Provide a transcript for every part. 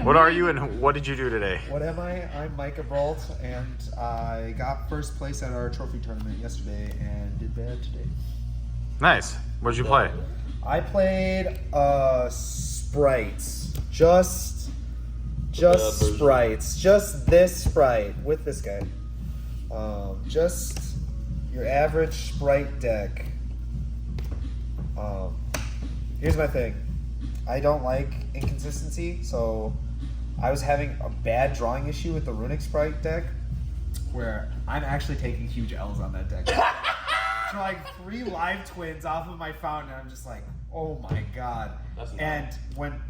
What are you and what did you do today? What am I? I'm Micah Brault, and I got first place at our trophy tournament yesterday and did bad today. Nice. What did you play? I played Sprights. Just Sprights. Just this Spright with this guy. Just your average Spright deck. Here's my thing. I don't like inconsistency, so I was having a bad drawing issue with the Runic Spright deck, where I'm actually taking huge L's on that deck. Drawing 3 live twins off of my fountain, and I'm just like, oh my god. And when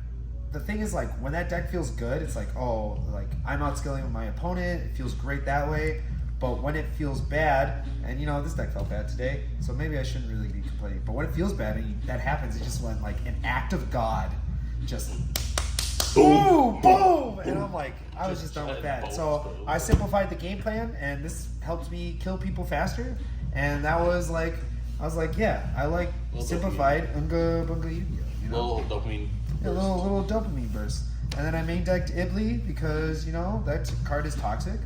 the thing is, like, when that deck feels good, it's like, oh, like, I'm outskilling my opponent, it feels great that way. But when it feels bad, and you know, this deck felt bad today, so maybe I shouldn't really be complaining. But when it feels bad and that happens, it just went like an act of God. Just boom, boom! And I'm like, I was just done with that. So I simplified the game plan, and this helps me kill people faster. And that was like, I was like, yeah, I like simplified Unga Bunga Yu-Gi-Oh! You know? Little dopamine burst. A little dopamine burst. And then I main decked Ibli because, you know, that card is toxic.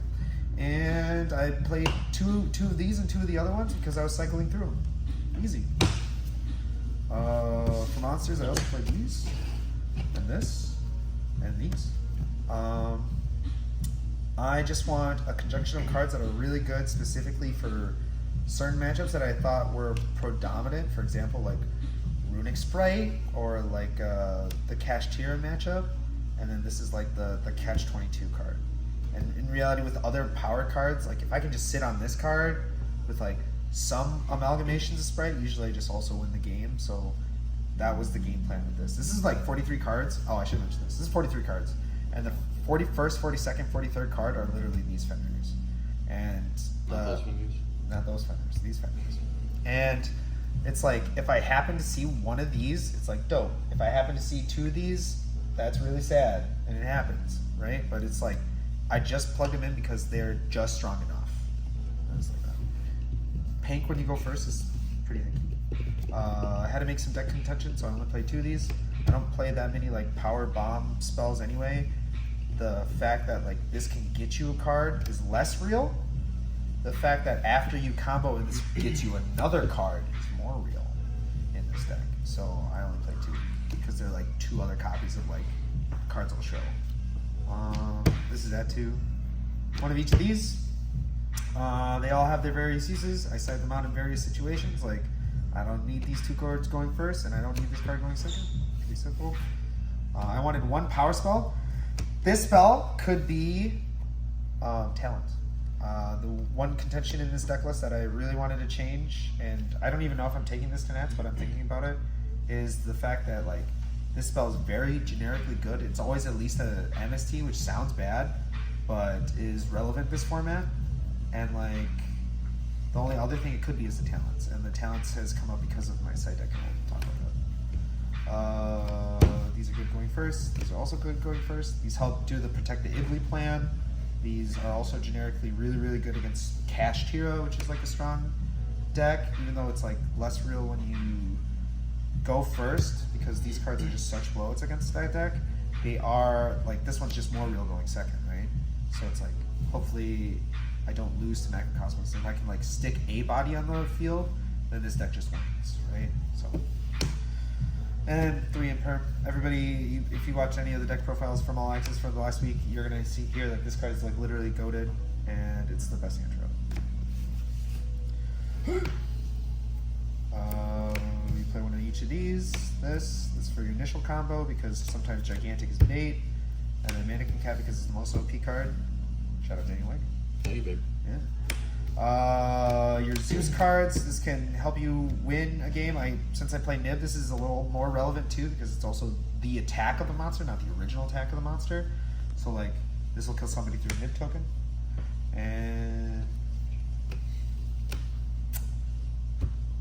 And I played two of these and 2 of the other ones because I was cycling through them. Easy. For monsters, I also played these, and this, and these. I just want a conjunction of cards that are really good specifically for certain matchups that I thought were predominant. For example, like Runic Spright, or like the Kashtira matchup. And then this is like the Catch-22 card. And in reality, with other power cards, like if I can just sit on this card with like some amalgamations of Spright, usually I just also win the game. So that was the game plan with this. This is like 43 cards. Oh, I should mention this. This is 43 cards. And the 41st, 42nd, 43rd card are literally these Fenders. And not those Fenders, these Fenders. And it's like, if I happen to see one of these, it's like dope. If I happen to see 2 of these, that's really sad. And it happens, right? But it's like, I just plugged them in because they're just strong enough. Like that. Pink when you go first is pretty hanky. I had to make some deck contention, so I only played 2 of these. I don't play that many like power bomb spells anyway. The fact that like this can get you a card is less real. The fact that after you combo and this gets you another card is more real in this deck. So I only played 2 because they're like 2 other copies of like cards I'll show. This is that too. 1 of each of these. They all have their various uses. I cite them out in various situations. Like, I don't need these 2 cards going first, and I don't need this card going second. Pretty simple. I wanted 1 power spell. This spell could be Talent. The one contention in this deck list that I really wanted to change, and I don't even know if I'm taking this to Nats, but I'm thinking about it, is the fact that like this spell is very generically good. It's always at least a MST, which sounds bad, but is relevant this format. And like, the only other thing it could be is the Talents. And the Talents has come up because of my side deck, and we'll talk about that. These are good going first. These are also good going first. These help do the Protect the Ibli plan. These are also generically really, really good against Kashtira, which is like a strong deck, even though it's like less real when you go first, because these cards are just such bloats against that deck. They are like, this one's just more real going second, right? So it's like, hopefully I don't lose to Macrocosmos. If I can like stick a body on the field, then this deck just wins, right? So, and 3 in perp. Everybody, if you watch any of the deck profiles from All Access for the last week, you're gonna see here that this card is like literally goated, and it's the best intro. You play 1 of each of these. This is for your initial combo because sometimes Gigantic is bait, and then Mannequin Cat because it's the most OP card. Shout out to Daniel Wake. Hey, babe. Yeah. Your Zeus cards. This can help you win a game. Since I play Nib, this is a little more relevant too because it's also the attack of the monster, not the original attack of the monster. So like, this will kill somebody through a Nib token. And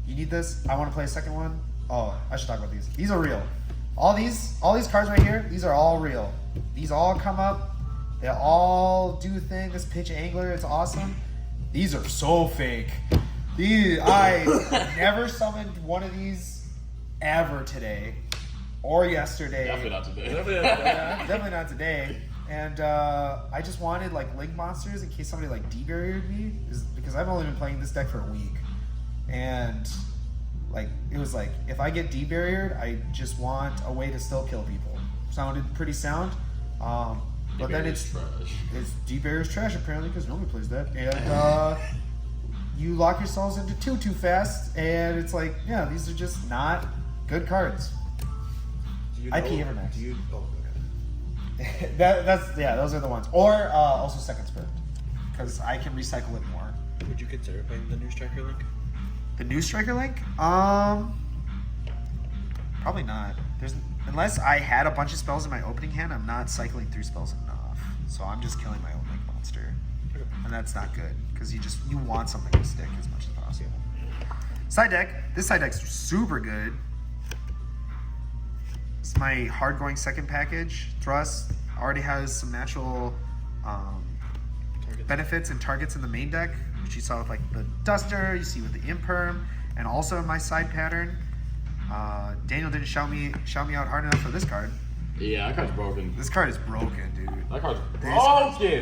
you need this. I want to play a second one. Oh, I should talk about these. These are real. All these cards right here, these are all real. These all come up. They all do a thing. This Pitch Angler, it's awesome. These are so fake. I never summoned one of these ever today. or yesterday. Definitely not today. Definitely not today. And I just wanted like Link monsters in case somebody like debarriered me, because I've only been playing this deck for a week, and like it was like if I get debarriered, I just want a way to still kill people. Sounded pretty sound, but then it's debarrier's trash apparently because nobody plays that, and you lock yourselves into too fast, and it's like these are just not good cards. IP Evermax. Those are the ones. Or also Second Spirit, because I can recycle it more. Would you consider playing the new Striker Link? The new Striker Link? Probably not. Unless I had a bunch of spells in my opening hand, I'm not cycling through spells enough. So I'm just killing my own Link monster. And that's not good, because you want something to stick as much as possible. Side deck. This side deck's super good. It's my hard-going second package. Thrust already has some natural benefits and targets in the main deck, which you saw with like the Duster, you see with the Imperm, and also in my side pattern. Daniel didn't shout me out hard enough for this card. Yeah, that card's broken. This card is broken, dude. That card's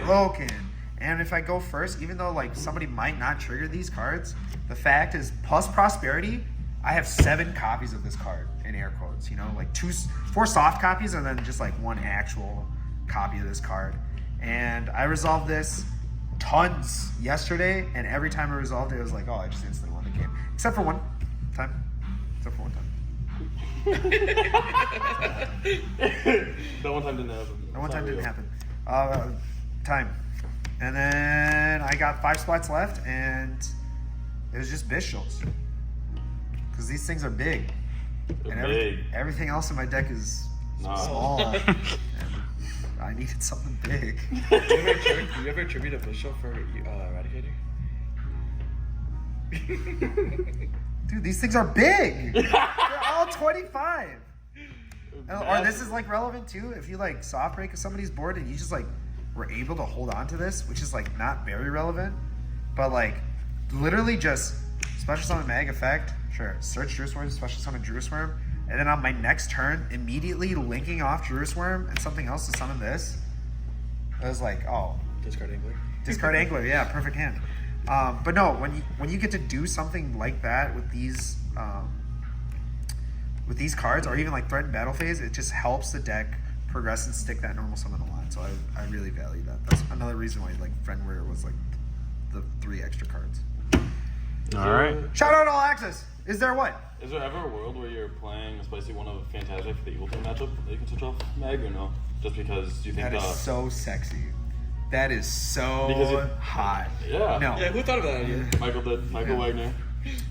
broken. And if I go first, even though like somebody might not trigger these cards, the fact is, plus Prosperity, I have 7 copies of this card in air quotes. Like 4 soft copies and then just like 1 actual copy of this card. And I resolved this tons yesterday, and every time I resolved it, I was like, oh, I just instantly won the game. Except for one time. That one time didn't happen. That one time didn't happen. Time. And then I got 5 spots left, and it was just Bishals. Because these things are big. Everything else in my deck is small. And I needed something big. Do you ever attribute a Bishop for Eradicator? Dude, these things are big. They're all 25. Or this is like relevant too. If you like soft break somebody's board and you just like were able to hold on to this, which is like not very relevant, but like literally just special summon mag effect. Sure, search Druid Swarm, special summon Druid Swarm, and then on my next turn, immediately linking off Druid Swarm and something else to summon this. I was like, oh. Discard Angler. Discard Angler, yeah, perfect hand. But no, when you get to do something like that with these cards, or even like Threatened Battle Phase, it just helps the deck progress and stick that normal summon a lot. So I really value that. That's another reason why like Friend Warrior was like the 3 extra cards. All right. Shout out All Access. Is there what? Is there ever a world where you're playing a spicy one of Phantasmic for the Evil Team matchup that you can switch off mag, or no? Just because you think that is so sexy. That is so hot. Yeah. No. Yeah, who thought of that idea? Michael did. Michael Wagner.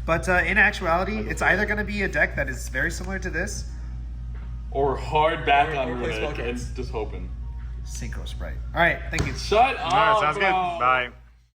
But in actuality, it's either going to be a deck that is very similar to this, or hard back on play spell Runic and cards. just hoping. Synchro Spright. All right, thank you. Shut up, All right, sounds bro. good. Bye.